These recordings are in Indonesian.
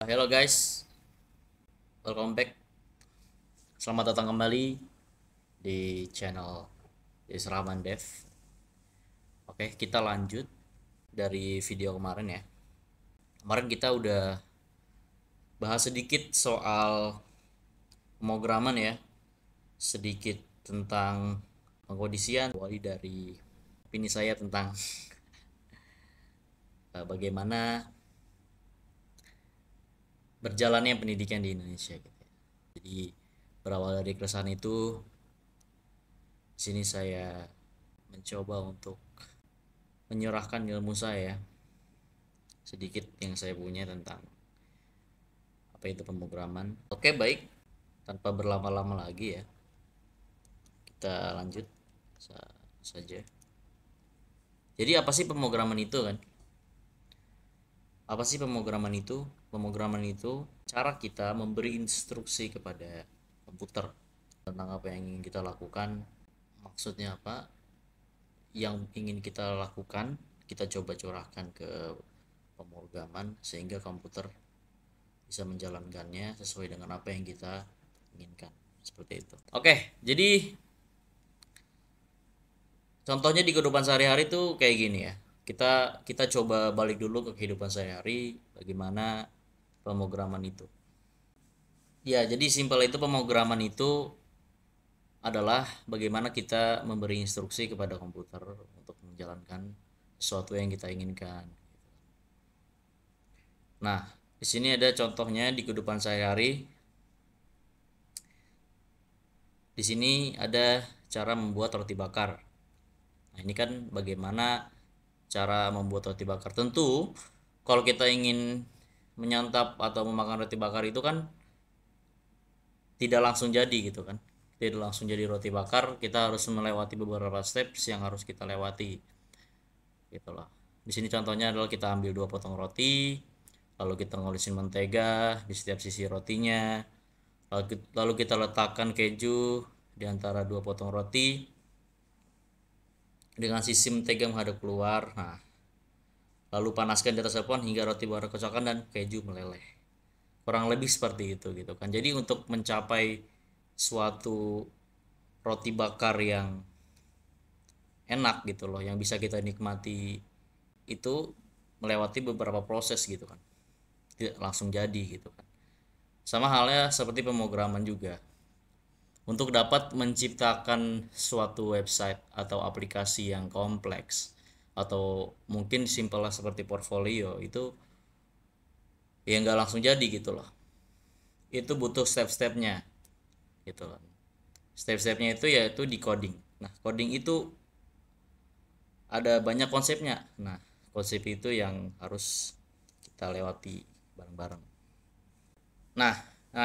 Halo guys, welcome back. Selamat datang kembali di channel Israman Dev. Oke, kita lanjut dari video kemarin ya. Kemarin kita udah bahas sedikit soal pemrograman ya, sedikit tentang pengkondisian, mulai dari opini saya tentang bagaimana berjalannya pendidikan di Indonesia gitu ya. Jadi berawal dari keresahan itu, di sini saya mencoba untuk menyerahkan ilmu saya sedikit yang saya punya tentang apa itu pemrograman. Oke, baik. Tanpa berlama-lama lagi ya, kita lanjut saja. Jadi apa sih pemrograman itu kan? Apa sih pemrograman itu? Pemrograman itu cara kita memberi instruksi kepada komputer tentang apa yang ingin kita lakukan. Maksudnya apa? Yang ingin kita lakukan, kita coba curahkan ke pemrograman sehingga komputer bisa menjalankannya sesuai dengan apa yang kita inginkan, seperti itu. Oke, jadi contohnya di kehidupan sehari-hari tuh kayak gini ya. Kita coba balik dulu ke kehidupan sehari-hari, bagaimana pemrograman itu. Ya, jadi simpel itu pemrograman itu adalah bagaimana kita memberi instruksi kepada komputer untuk menjalankan sesuatu yang kita inginkan. Nah, di sini ada contohnya di kehidupan sehari-hari. Di sini ada cara membuat roti bakar. Nah, ini kan bagaimana cara membuat roti bakar. Tentu kalau kita ingin menyantap atau memakan roti bakar itu kan tidak langsung jadi gitu kan. Tidak langsung jadi roti bakar, kita harus melewati beberapa steps yang harus kita lewati. Gitu loh. Di sini contohnya adalah kita ambil 2 potong roti, lalu kita ngolisin mentega di setiap sisi rotinya. Lalu kita letakkan keju di antara 2 potong roti dengan sisi mentega menghadap keluar. Nah, lalu panaskan di atas tepung hingga roti berkecokan dan keju meleleh. Kurang lebih seperti itu gitu kan. Jadi untuk mencapai suatu roti bakar yang enak gitu loh, yang bisa kita nikmati itu melewati beberapa proses gitu kan. Tidak langsung jadi gitu kan. Sama halnya seperti pemrograman juga. Untuk dapat menciptakan suatu website atau aplikasi yang kompleks atau mungkin simpel seperti portfolio itu ya nggak langsung jadi gitu loh. Itu butuh step-stepnya gitu loh. Step-stepnya itu yaitu di coding. Nah, coding itu ada banyak konsepnya. Nah, konsep itu yang harus kita lewati bareng-bareng. Nah,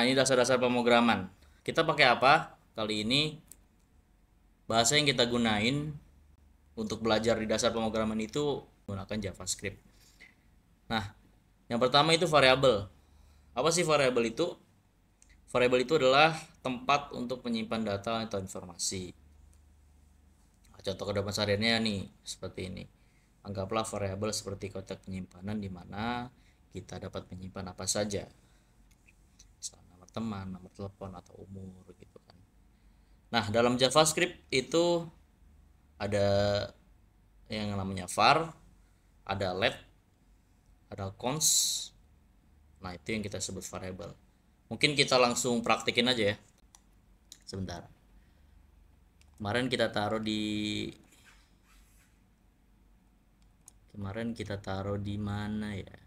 ini dasar-dasar pemrograman. Kita pakai apa? Kali ini bahasa yang kita gunain untuk belajar di dasar pemrograman itu menggunakan JavaScript. Nah, yang pertama itu variabel. Apa sih variabel itu? Variabel itu adalah tempat untuk menyimpan data atau informasi. Nah, contoh kehidupan sehariannya nih seperti ini. Anggaplah variabel seperti kotak penyimpanan di mana kita dapat menyimpan apa saja. Misalnya nama teman, nomor telepon atau umur gitu kan. Nah, dalam JavaScript itu ada yang namanya var, ada let, ada const. Nah, itu yang kita sebut variabel. Mungkin kita langsung praktekin aja ya. Sebentar. Kemarin kita taruh di mana ya?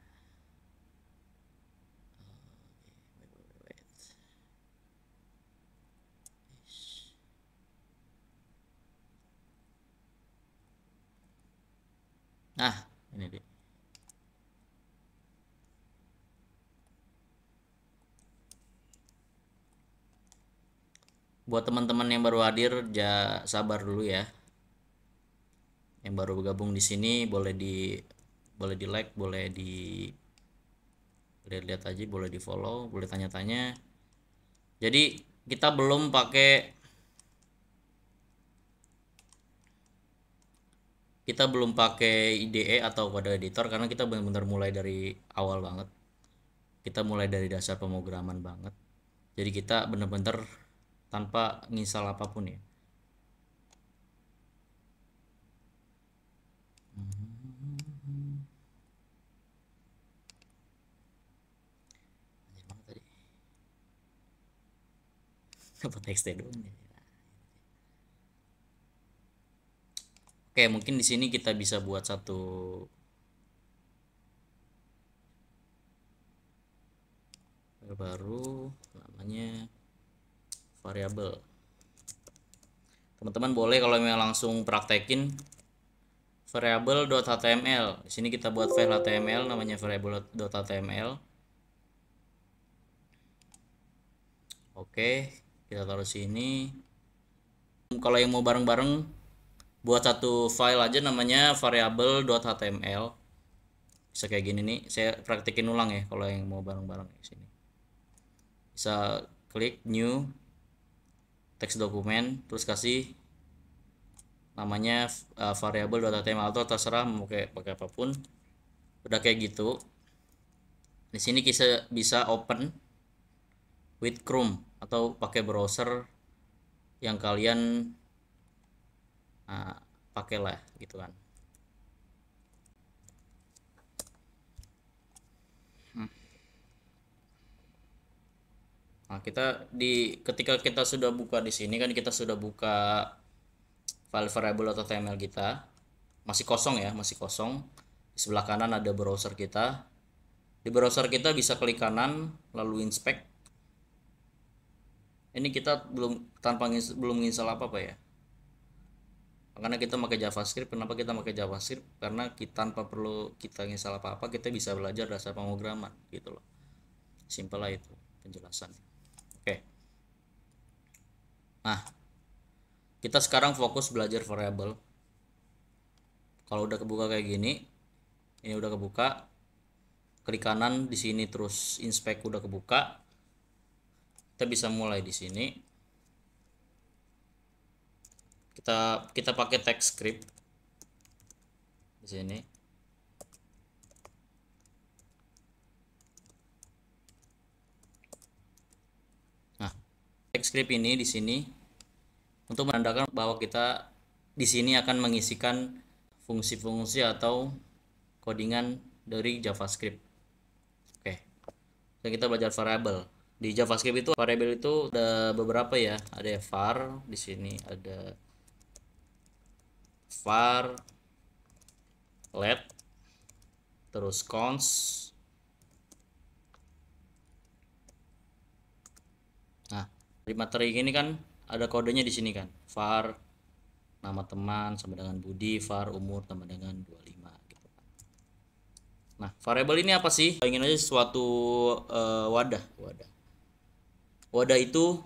Nah, ini deh. Buat teman-teman yang baru hadir, sabar dulu ya. Yang baru bergabung di sini boleh di like, boleh lihat aja, boleh di follow, boleh tanya-tanya. Jadi kita belum pakai IDE atau kode editor karena kita benar-benar mulai dari awal banget. Kita mulai dari dasar pemrograman banget. Jadi kita bener-bener tanpa nginstal apapun ya. Mana tadi? Apa txt doang ya? Oke, mungkin di sini kita bisa buat satu baru namanya variabel. Teman-teman boleh kalau memang langsung praktekin variabel.html. Di sini kita buat file HTML namanya variabel.html. Oke, kita taruh sini. Kalau yang mau bareng-bareng buat satu file aja namanya variabel.html. Bisa kayak gini nih. Saya praktekin ulang ya kalau yang mau bareng-bareng di sini. Bisa klik new teks dokumen terus kasih namanya variabel.html atau terserah mau pakai apapun. Udah kayak gitu. Di sini kita bisa open with Chrome atau pakai browser yang kalian pakai lah gitu kan. Nah, ketika kita sudah buka di sini kan kita sudah buka file variable.html kita. Masih kosong ya, masih kosong. Di sebelah kanan ada browser kita. Di browser kita bisa klik kanan lalu inspect. Ini kita belum install apa-apa ya. Karena kita pakai JavaScript. Kenapa kita pakai JavaScript? Karena tanpa perlu kita install apa-apa, kita bisa belajar dasar pemrograman gitu loh. Simpel lah itu penjelasannya. Oke. Nah, kita sekarang fokus belajar variabel. Kalau udah kebuka kayak gini, ini udah kebuka. Klik kanan di sini terus inspect udah kebuka. Kita bisa mulai di sini. Kita pakai text script di sini. Nah, text script ini di sini untuk menandakan bahwa kita di sini akan mengisikan fungsi-fungsi atau codingan dari JavaScript. Oke. Dan kita belajar variabel. Di JavaScript itu variabel itu ada beberapa ya. Ada var di sini, ada var let terus const. Nah, di materi ini kan ada kodenya di sini kan. Var nama teman sama dengan Budi, var umur sama dengan 25 gitu kan. Nah, variabel ini apa sih? Ingin aja suatu wadah. Wadah itu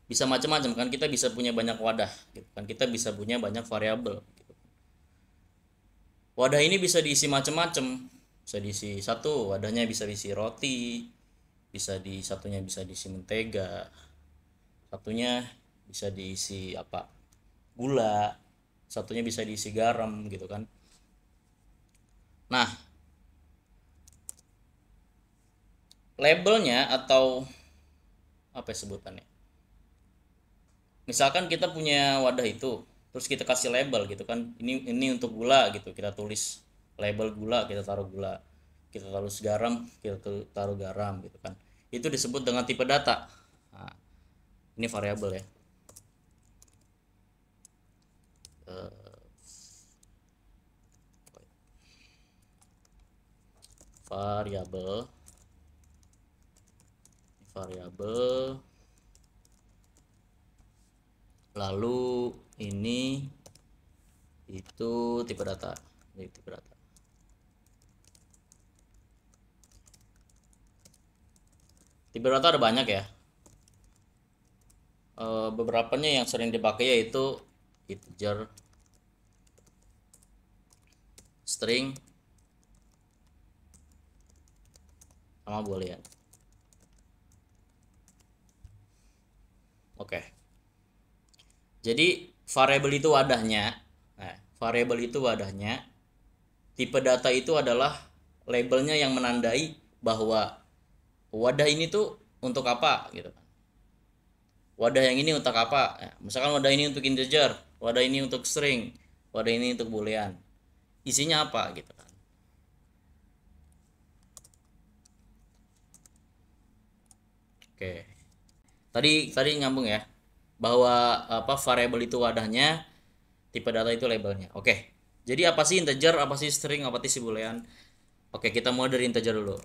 bisa macam-macam kan, kita bisa punya banyak wadah gitu kan, kita bisa punya banyak variabel gitu. Wadah ini bisa diisi macam-macam, bisa diisi satu wadahnya bisa diisi roti, satunya bisa diisi mentega, satunya bisa diisi apa gula, satunya bisa diisi garam gitu kan. Nah, labelnya atau apa ya sebutannya, misalkan kita punya wadah itu terus kita kasih label gitu kan, ini untuk gula gitu, kita tulis label gula, kita taruh gula, kita taruh garam, kita taruh garam gitu kan, itu disebut dengan tipe data. Nah, ini variabel ya. Variabel lalu ini itu tipe data. Ini tipe data. Tipe data ada banyak ya. Beberapanya yang sering dipakai yaitu integer, string, sama boolean. Oke. Jadi variabel itu wadahnya. Nah, variabel itu wadahnya. Tipe data itu adalah labelnya yang menandai bahwa wadah ini tuh untuk apa gitu kan. Wadah yang ini untuk apa? Ya, misalkan wadah ini untuk integer, wadah ini untuk string, wadah ini untuk boolean. Isinya apa gitu kan. Oke. Tadi tadi nyambung ya. Bahwa apa variabel itu wadahnya, tipe data itu labelnya. Oke. Jadi apa sih integer, apa sih string, apa sih boolean? Oke, kita mulai dari integer dulu.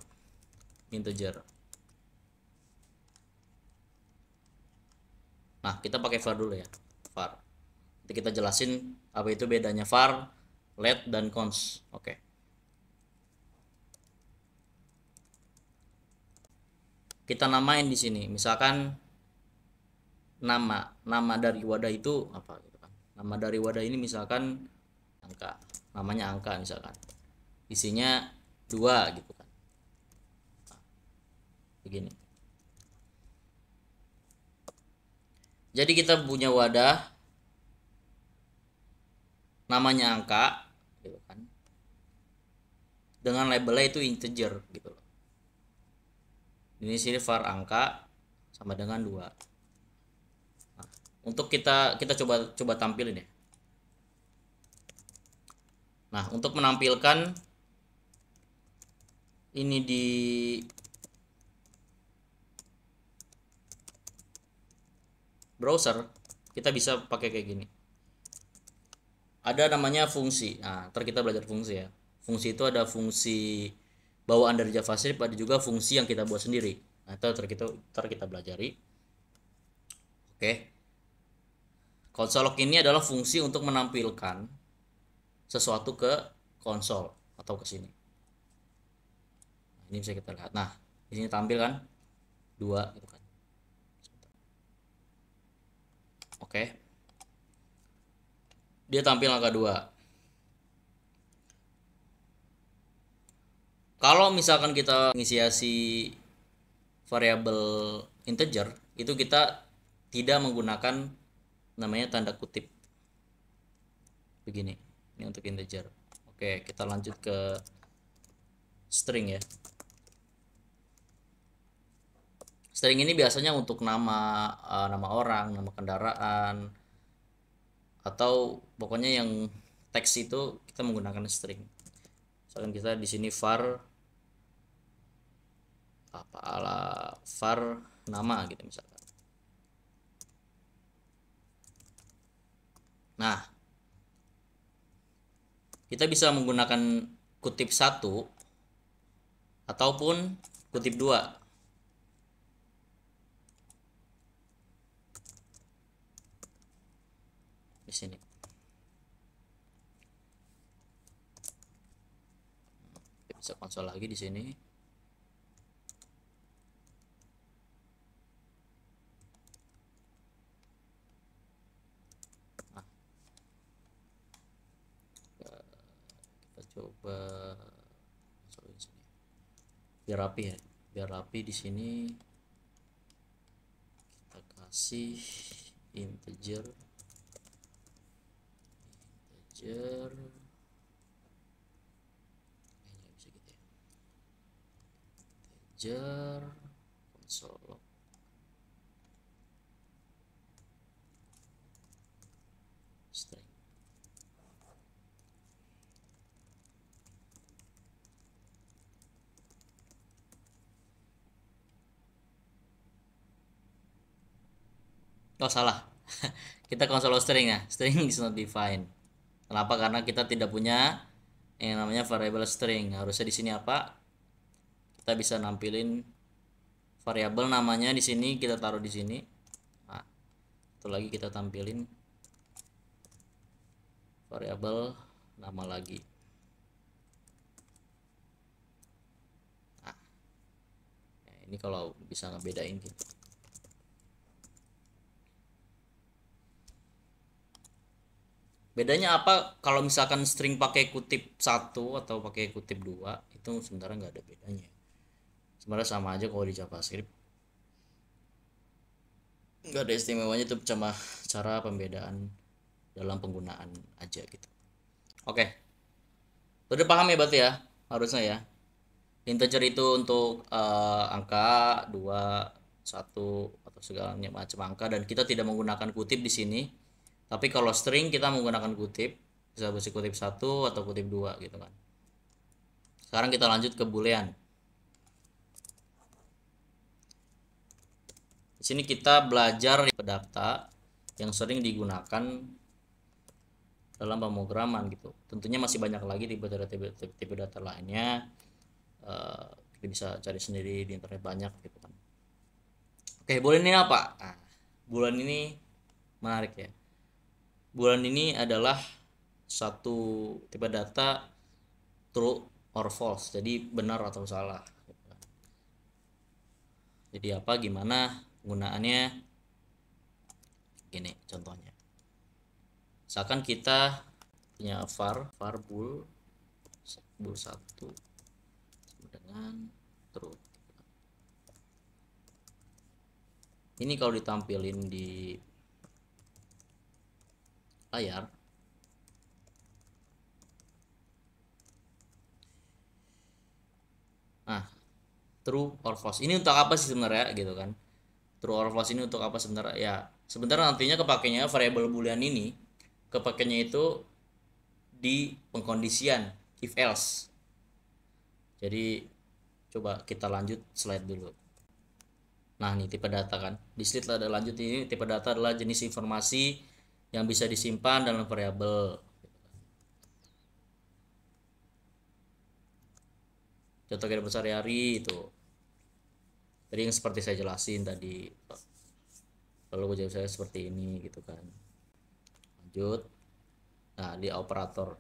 Integer. Nah, kita pakai var dulu ya. Var. Nanti kita jelasin apa itu bedanya var, let, dan cons. Oke. Kita namain di sini. Misalkan nama dari wadah itu apa gitu kan. Nama dari wadah ini misalkan angka. Namanya angka misalkan. Isinya 2 gitu kan. Nah, begini. Jadi kita punya wadah namanya angka gitu kan. Dengan labelnya itu integer gitu loh. Ini sini var angka sama dengan 2. Nah, untuk kita coba tampilin ya. Nah, untuk menampilkan ini di browser, kita bisa pakai kayak gini. Ada namanya fungsi. Nah, ntar kita belajar fungsi ya. Fungsi itu ada fungsi bawaan dari JavaScript, ada juga fungsi yang kita buat sendiri. Nah, itu ntar kita belajari. Oke. Console log ini adalah fungsi untuk menampilkan sesuatu ke konsol atau ke sini. Nah, ini bisa kita lihat. Nah, di sini tampil kan 2 gitu kan. Oke. Dia tampil angka 2. Kalau misalkan kita inisiasi variabel integer, itu kita tidak menggunakan namanya tanda kutip. Begini. Ini untuk integer. Oke, kita lanjut ke string ya. String ini biasanya untuk nama orang, nama kendaraan, atau pokoknya yang teks itu kita menggunakan string. Misalkan kita di sini var var nama gitu misalkan. Nah, kita bisa menggunakan kutip 1 ataupun kutip 2. Di sini. Kita bisa konsol lagi di sini. Nah, kita coba biar rapi ya. Biar rapi di sini kita kasih integer kayaknya bisa gitu ya. Integer console string. Oh salah. Kita console string ya. String is not defined. Kenapa? Karena kita tidak punya yang namanya variable string. Harusnya di sini apa? Kita bisa nampilin variabel namanya di sini, kita taruh di sini. Nah, itu lagi kita tampilin variabel nama lagi. Nah, ini kalau bisa ngebedain gitu. Bedanya apa kalau misalkan string pakai kutip 1 atau pakai kutip 2, itu sebenarnya nggak ada bedanya. Sebenarnya sama aja kalau di JavaScript. Nggak ada istimewanya, itu cuma cara pembedaan dalam penggunaan aja gitu. Oke. Udah paham ya berarti ya? Harusnya ya. Integer itu untuk angka 2, 1 atau segala macam angka, dan kita tidak menggunakan kutip di sini. Tapi kalau string kita menggunakan kutip, bisa kutip 1 atau kutip 2 gitu kan. Sekarang kita lanjut ke boolean. Di sini kita belajar tipe data yang sering digunakan dalam pemrograman gitu. Tentunya masih banyak lagi tipe data lainnya. Kita bisa cari sendiri di internet banyak gitu kan. Oke, boolean ini apa? Nah, boolean ini menarik ya. Boolean ini adalah satu tipe data true or false, jadi benar atau salah. Jadi apa, gimana penggunaannya? Gini contohnya. Misalkan kita punya var bool 1 sama dengan true. Ini kalau ditampilin di layar, nah true or false ini untuk apa sih sebenarnya gitu kan. True or false ini untuk apa sebenarnya ya, sebenarnya nantinya kepakainya variabel boolean ini kepakainya itu di pengkondisian if else. Jadi coba kita lanjut slide dulu. Nah ini tipe data kan, di slide ada lanjut. Ini tipe data adalah jenis informasi yang bisa disimpan dalam variabel. Contoh kehidupan sehari-hari itu tadi yang seperti saya jelasin tadi, lalu jawab saya seperti ini gitu kan. Lanjut. Nah di operator,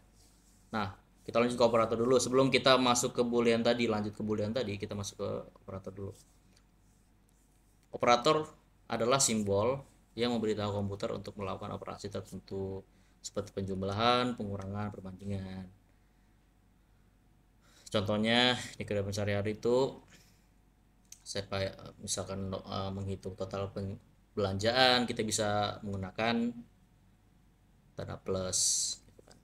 nah kita lanjut ke operator dulu sebelum kita masuk ke boolean tadi. Lanjut ke boolean tadi, kita masuk ke operator dulu. Operator adalah simbol yang memberitahu komputer untuk melakukan operasi tertentu seperti penjumlahan, pengurangan, perbandingan. Contohnya di kehidupan sehari-hari itu saya misalkan menghitung total belanjaan, kita bisa menggunakan tanda plus gitu kan,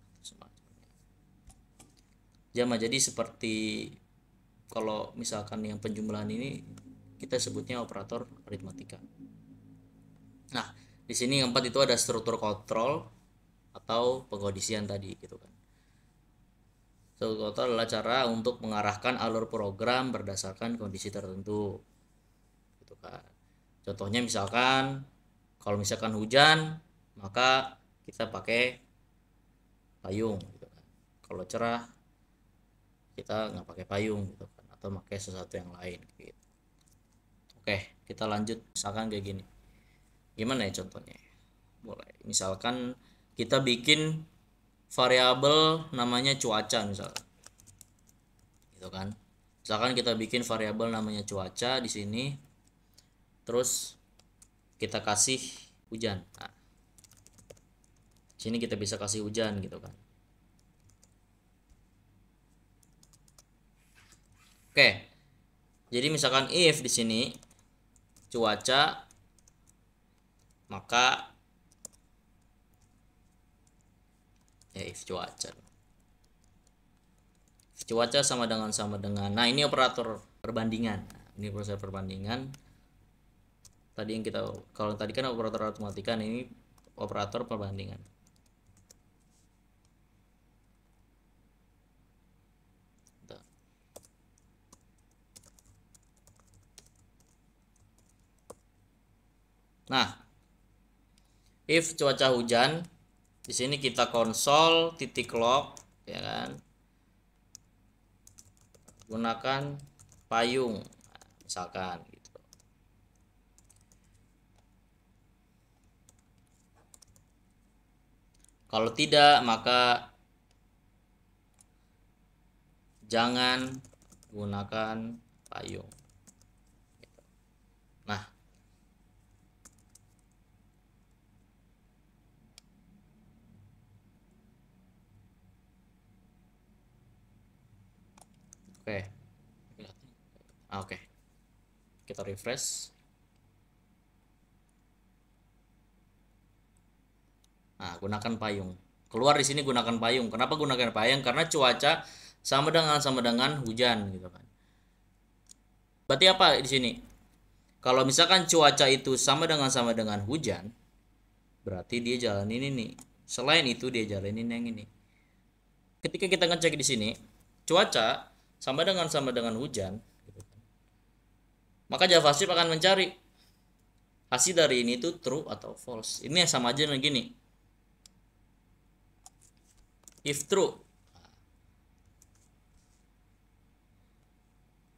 jadi seperti kalau misalkan yang penjumlahan ini kita sebutnya operator aritmatika. Nah di sini yang keempat itu ada struktur kontrol atau pengkondisian tadi gitu kan. Struktur kontrol adalah cara untuk mengarahkan alur program berdasarkan kondisi tertentu gitu kan. Contohnya misalkan kalau misalkan hujan maka kita pakai payung gitu kan. Kalau cerah kita nggak pakai payung gitu kan, atau pakai sesuatu yang lain gitu. Oke, kita lanjut. Misalkan kayak gini, gimana ya contohnya? Boleh misalkan kita bikin variabel namanya cuaca misalkan gitu kan. Misalkan kita bikin variabel namanya cuaca di sini, terus kita kasih hujan. Nah, sini kita bisa kasih hujan gitu kan. Oke. Jadi misalkan if di sini cuaca, maka ya if cuaca sama dengan, nah ini operator perbandingan. Nah, ini proses perbandingan tadi yang kita, kalau tadi kan operator matematika, ini operator perbandingan. Nah if cuaca hujan, di sini kita konsol titik log ya kan, gunakan payung misalkan gitu. Kalau tidak maka jangan gunakan payung. Nah oke, kita refresh. Nah gunakan payung, keluar di sini gunakan payung. Kenapa gunakan payung? Karena cuaca sama dengan hujan gitu kan. Berarti apa di sini? Kalau misalkan cuaca itu sama dengan hujan, berarti dia jalanin ini. Selain itu dia jalanin yang ini. Ketika kita ngecek di sini, cuaca sama dengan hujan, gitu kan. Maka JavaScript akan mencari hasil dari ini itu true atau false. Ini yang sama aja dengan gini. If true,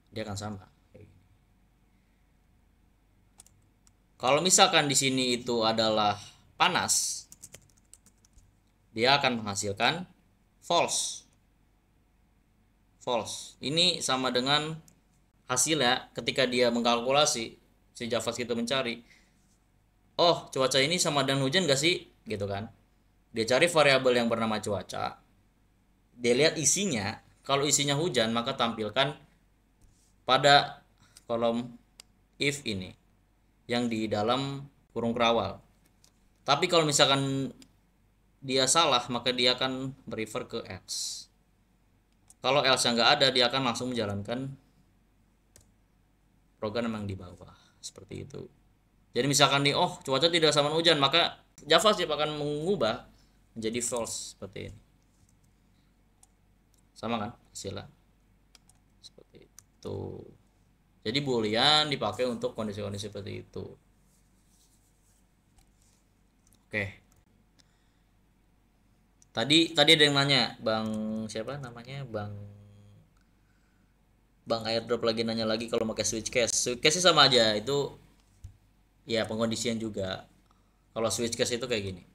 dia akan sama. Kalau misalkan di sini itu adalah panas, dia akan menghasilkan false. False. Ini sama dengan hasilnya ketika dia mengkalkulasi, si JavaScript itu mencari, oh cuaca ini sama dengan hujan gak sih? Gitu kan. Dia cari variabel yang bernama cuaca. Dia lihat isinya. Kalau isinya hujan, maka tampilkan pada kolom if ini yang di dalam kurung kerawal. Tapi kalau misalkan dia salah, maka dia akan merefer ke else. Kalau else yang nggak ada, dia akan langsung menjalankan program yang di bawah. Seperti itu. Jadi misalkan nih, oh cuaca tidak sama hujan, maka JavaScript akan mengubah menjadi false seperti ini. Sama kan hasilnya? Seperti itu. Jadi boolean dipakai untuk kondisi-kondisi seperti itu. Oke. Tadi ada yang nanya, Bang siapa namanya? Bang Airdrop lagi nanya lagi kalau pakai switch case. Switch case sama aja, itu ya pengkondisian juga. Kalau switch case itu kayak gini.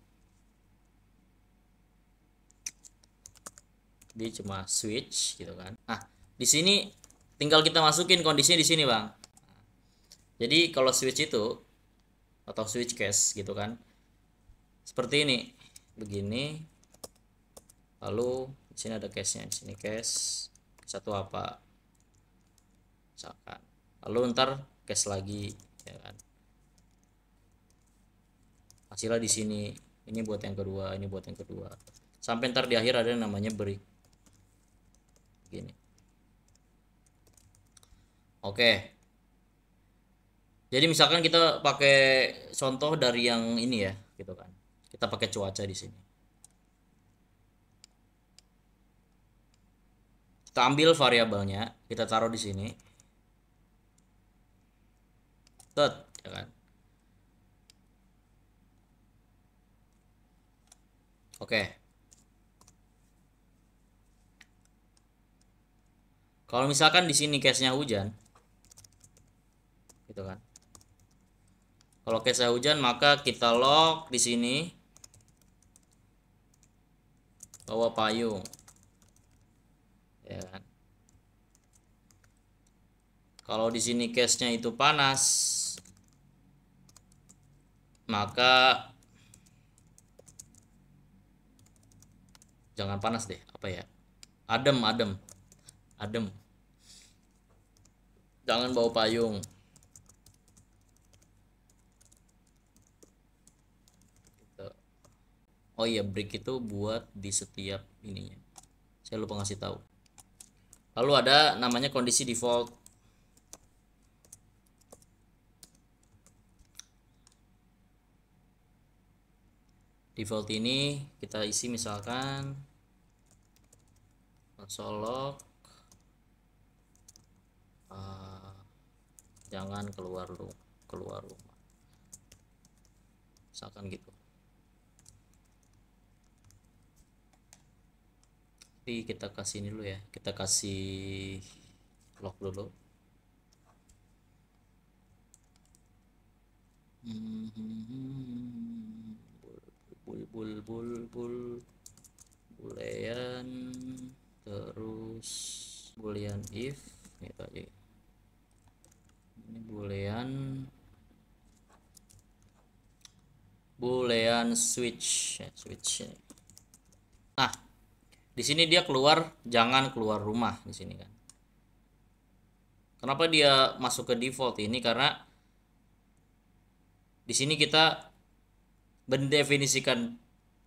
Dia cuma switch gitu kan. Nah, di sini tinggal kita masukin kondisinya di sini, Bang. Jadi kalau switch itu atau switch case gitu kan. Seperti ini. Begini. Lalu di sini ada case-nya, di sini case satu apa? Misalkan. Lalu ntar case lagi ya kan. Hasilnya di sini. Ini buat yang kedua, ini buat yang kedua. Sampai ntar di akhir ada yang namanya break. Gini. Oke. Jadi misalkan kita pakai contoh dari yang ini ya, gitu kan. Kita pakai cuaca di sini. Kita ambil variabelnya, kita taruh di sini. Tet, ya kan. Oke. Kalau misalkan di sini case-nya hujan, gitu kan. Kalau case-nya hujan, maka kita log di sini bawa payung, ya kan. Kalau di sini case-nya itu panas, maka jangan panas deh, apa ya? Adem. Jangan bawa payung. Gitu. Oh iya, break itu buat di setiap ininya. Saya lupa ngasih tahu. Lalu ada namanya kondisi default. Default ini kita isi misalkan console log jangan keluar rumah, misalkan gitu. Tapi kita kasih ini dulu ya, kita kasih log dulu. Boolean terus boolean if gitu aja. Ini boolean switch ya, switch. Nah, di sini dia keluar jangan keluar rumah di sini kan. Kenapa dia masuk ke default ini? Karena di sini kita mendefinisikan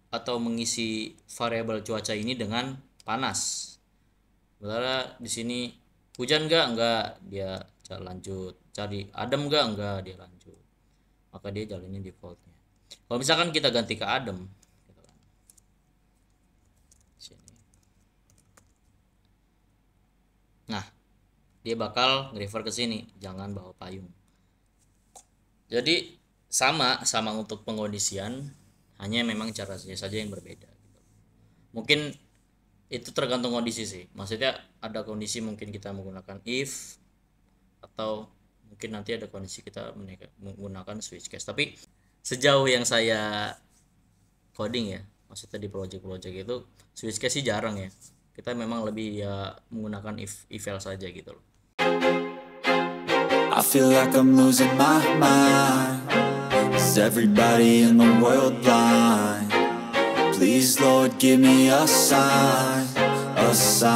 atau mengisi variabel cuaca ini dengan panas. Sementara di sini hujan enggak dia lanjut, cari adem enggak dia lanjut, maka dia jalanin defaultnya. Kalau misalkan kita ganti ke adem gitu kan, sini, nah dia bakal refer ke sini, jangan bawa payung. Jadi sama untuk pengondisian, hanya memang caranya saja yang berbeda gitu. Mungkin itu tergantung kondisi sih, maksudnya ada kondisi mungkin kita menggunakan if, atau mungkin nanti ada kondisi kita menggunakan switch case. Tapi sejauh yang saya coding ya, maksudnya di project-project itu switch case sih jarang ya, kita memang lebih ya menggunakan if else saja gitu loh. I feel like I'm losing my mind. Is everybody in the world blind? Please, Lord, give me a sign, a sign.